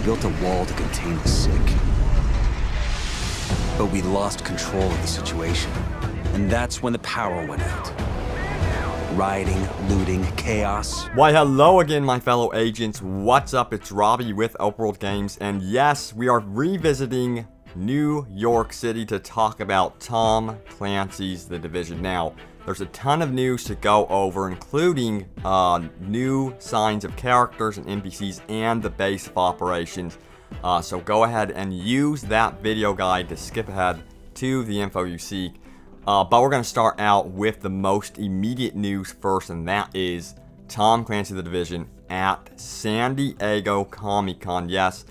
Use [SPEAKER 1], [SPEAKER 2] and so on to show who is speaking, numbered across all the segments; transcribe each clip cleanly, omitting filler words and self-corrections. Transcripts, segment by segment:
[SPEAKER 1] built a wall to contain the sick. But we lost control of the situation. And that's when the power went out. Rioting, looting, chaos.
[SPEAKER 2] Why, hello again, my fellow agents. What's up? It's Robbie with Upworld Games. And yes, we are revisiting New York City to talk about Tom Clancy's The Division. Now, there's a ton of news to go over, including new signs of characters and NPCs and the base of operations. So go ahead and use that video guide to skip ahead to the info you seek. But we're going to start out with the most immediate news first, and that is Tom Clancy The Division at San Diego Comic-Con. Yes,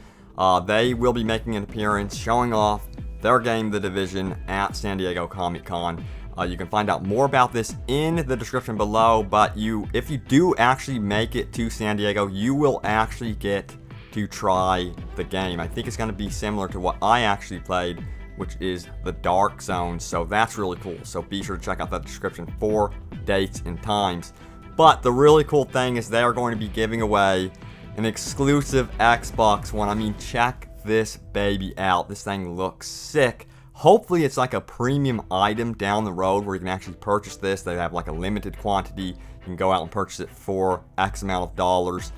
[SPEAKER 2] they will be making an appearance showing off their game The Division at San Diego Comic-Con. You can find out more about this in the description below, but if you do actually make it to San Diego, you will actually get to try the game. I think it's going to be similar to what I actually played, which is the Dark Zone, so that's really cool. So be sure to check out that description for dates and times. But the really cool thing is they are going to be giving away an exclusive Xbox One. I mean, check this baby out. This thing looks sick. Hopefully it's like a premium item down the road where you can actually purchase this. They have like a limited quantity. You can go out and purchase it for X amount of dollars.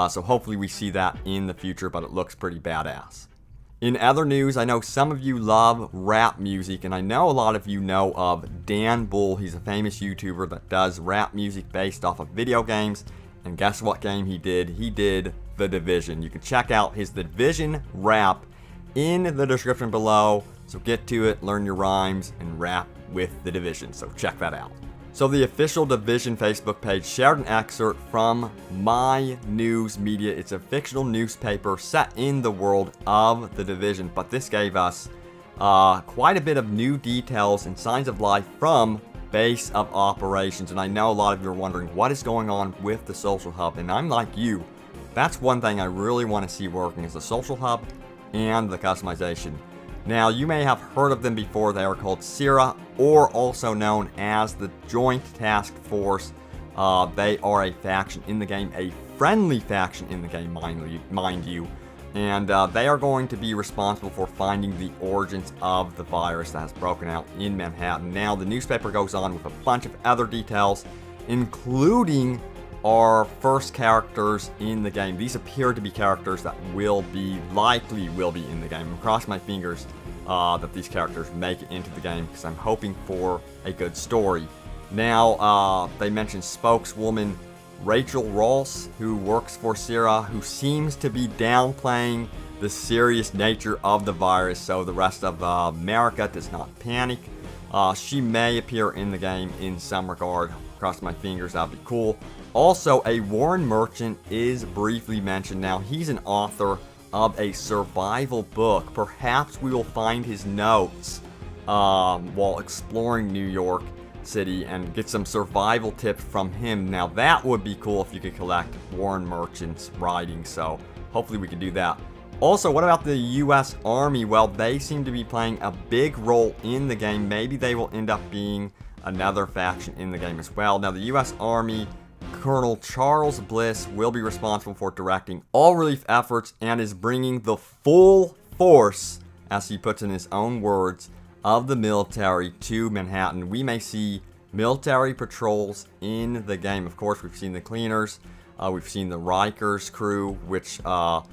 [SPEAKER 2] So hopefully we see that in the future, but it looks pretty badass. In other news, I know some of you love rap music, and I know a lot of you know of Dan Bull. He's a famous YouTuber that does rap music based off of video games. And guess what game he did? He did The Division. You can check out his The Division rap in the description below. So get to it, learn your rhymes, and rap with The Division. So check that out. So the official Division Facebook page shared an excerpt from My News Media. It's a fictional newspaper set in the world of The Division. But this gave us quite a bit of new details and signs of life from base of operations. And I know a lot of you are wondering what is going on with the social hub. And I'm like you. That's one thing I really want to see working is the social hub and the customization. Now, you may have heard of them before. They are called Sierra, or also known as the Joint Task Force. They are a faction in the game, a friendly faction in the game, mind you. And they are going to be responsible for finding the origins of the virus that has broken out in Manhattan. Now, the newspaper goes on with a bunch of other details, including our first characters in the game. These appear to be characters that likely will be in the game. I'm crossing my fingers that these characters make it into the game because I'm hoping for a good story. Now, they mentioned spokeswoman Rachel Ross, who works for Sierra, who seems to be downplaying the serious nature of the virus so the rest of America does not panic. She may appear in the game in some regard. Cross my fingers, that'd be cool. Also, a Warren Merchant is briefly mentioned. Now, he's an author of a survival book. Perhaps we will find his notes while exploring New York City and get some survival tips from him. Now, that would be cool if you could collect Warren Merchant's writing, so hopefully we can do that. Also, what about the U.S. Army? Well, they seem to be playing a big role in the game. Maybe they will end up being another faction in the game as well. Now, the U.S. Army Colonel Charles Bliss will be responsible for directing all relief efforts and is bringing the full force, as he puts in his own words, of the military to Manhattan. We may see military patrols in the game. Of course, we've seen the cleaners, we've seen the Rikers crew, which are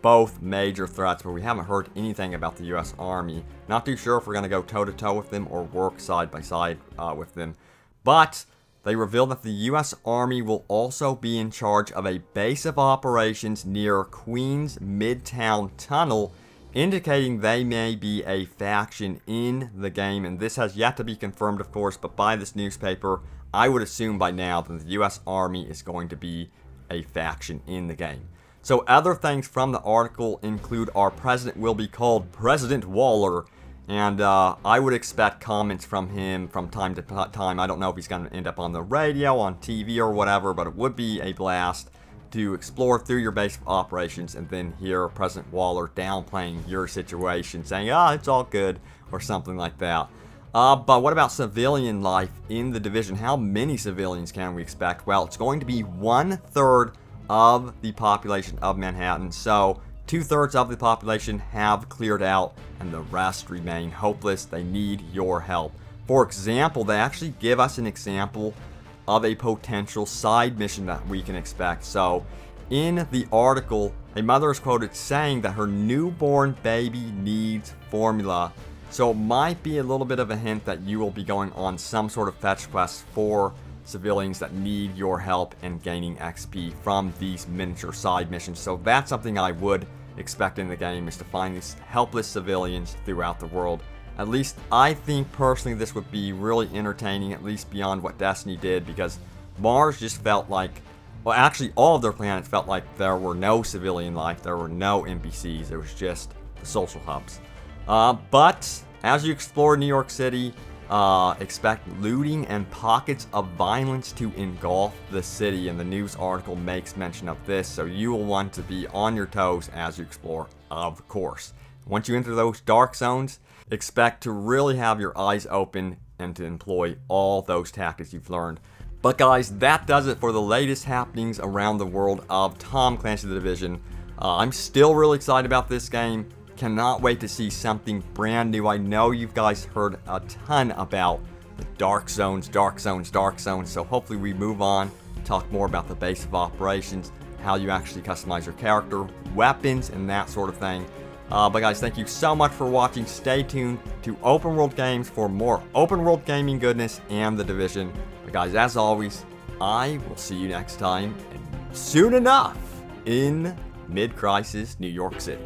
[SPEAKER 2] both major threats, but we haven't heard anything about the U.S. Army. Not too sure if we're going to go toe-to-toe with them or work side by side with them. But they revealed that the U.S. Army will also be in charge of a base of operations near Queens Midtown Tunnel, indicating they may be a faction in the game. And this has yet to be confirmed, of course, but by this newspaper, I would assume by now that the U.S. Army is going to be a faction in the game. So other things from the article include our president will be called President Waller. And I would expect comments from him from time to time. I don't know if he's going to end up on the radio, on TV, or whatever, but it would be a blast to explore through your base of operations and then hear President Waller downplaying your situation, saying, it's all good, or something like that. But what about civilian life in the Division? How many civilians can we expect? Well, it's going to be 1/3 of the population of Manhattan. So 2/3 of the population have cleared out, and the rest remain hopeless. They need your help. For example, they actually give us an example of a potential side mission that we can expect. So, in the article, a mother is quoted saying that her newborn baby needs formula. So it might be a little bit of a hint that you will be going on some sort of fetch quest for civilians that need your help in gaining XP from these miniature side missions. So that's something I would expect in the game, is to find these helpless civilians throughout the world. At least I think personally this would be really entertaining, at least beyond what Destiny did, because Mars just felt like, well, actually all of their planets felt like there were no civilian life, there were no NPCs, it was just the social hubs. But as you explore New York City, expect looting and pockets of violence to engulf the city, and the news article makes mention of this, so you will want to be on your toes as you explore, of course. Once you enter those dark zones, expect to really have your eyes open and to employ all those tactics you've learned. But guys, that does it for the latest happenings around the world of Tom Clancy The Division. I'm still really excited about this game. Cannot wait to see something brand new. I know you guys heard a ton about the dark zones, so hopefully we move on, talk more about the base of operations, how you actually customize your character, weapons, and that sort of thing. But guys, thank you so much for watching. Stay tuned to Open World Games for more open world gaming goodness and The Division. But guys, as always, I will see you next time, and soon enough, in mid-crisis New York City.